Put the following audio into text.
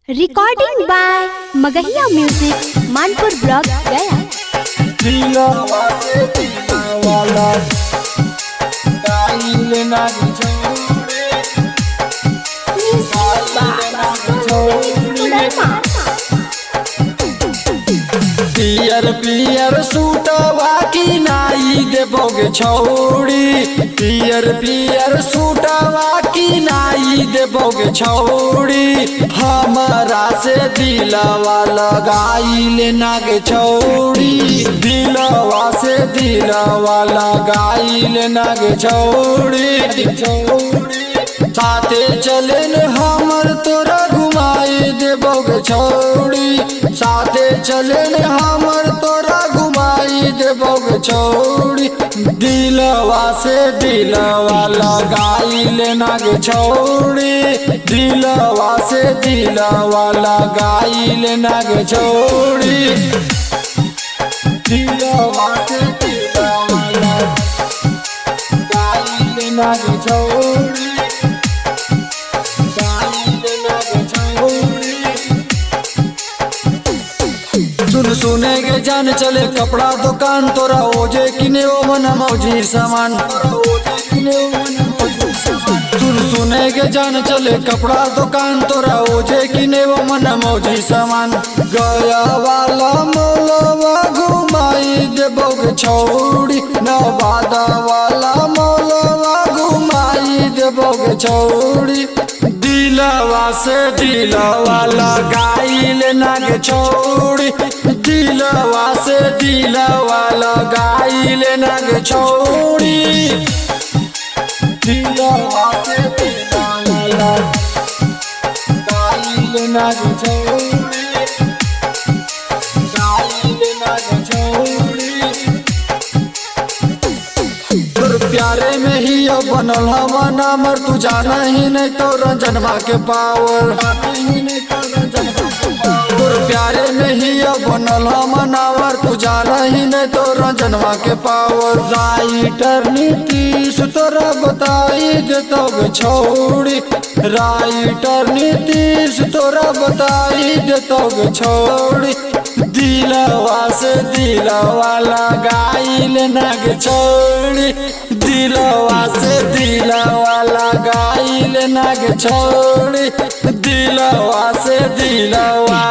Recording by Magahiya music Manpur block Gaya. पियर पियर सूटवा की नाई देबोगे छौड़ी, पियर पियर सूटवा की नाई देबोगे छौड़ी। हमारा से दिलवा लगाई लेना गे छौड़ी, दिलवा से दिलवा लगाई लेना गे छौड़ी। साथे चले हमर तोरा घुमाई देबोगे छौड़ी, साथे चले हमर तोरा घुमाई देबोगे छौड़ी। दिलवा से दिलवा लगाई लेना गे छौड़ी, दिलवा से दिलवा लगाई लेना गे छौड़ी। दिलवा से दिलवा लगाई लेना गे छौड़ी। सुन सुने के जान चले कपड़ा दुकान तोरा ओजे किने ओ मना मौजी सामान। सुन सुने के जान चले कपड़ा दुकान तोरा ओजे किने ओ मना मौजी सामान। गया वाला मोलवा घुमाई देबोगे छौड़ी, नवादा वाला मोलवा घुमाई देबोगे छौड़ी। दिलवा से दिलवा लगाई लेना गे छौड़ी, दिलवा से दिलवा लगाई लेना गे छौड़ी। दिलवा से दिलवा लगाई लेना गे छौड़ी, लगाई लेना गे छौड़ी। तोर प्यारे में ही बनल हम नामर, तू जाना ही नहीं तो रंजनवा के पावर। तोर प्यारे में ही बनल हम नावर, तू जाना ही नहीं तो रंजनवा के पावर। राइटर नीतीश तोरा बताई देतो गे छौड़ी, राइटर नीतीश तोरा बताई देतो गे छौड़ी। दिलवा से दिलवा लगाई लेना गे छौड़ी, दिलवा से दिलवा लगाई लेना गे छौड़ी, दिलवा से दिलवा।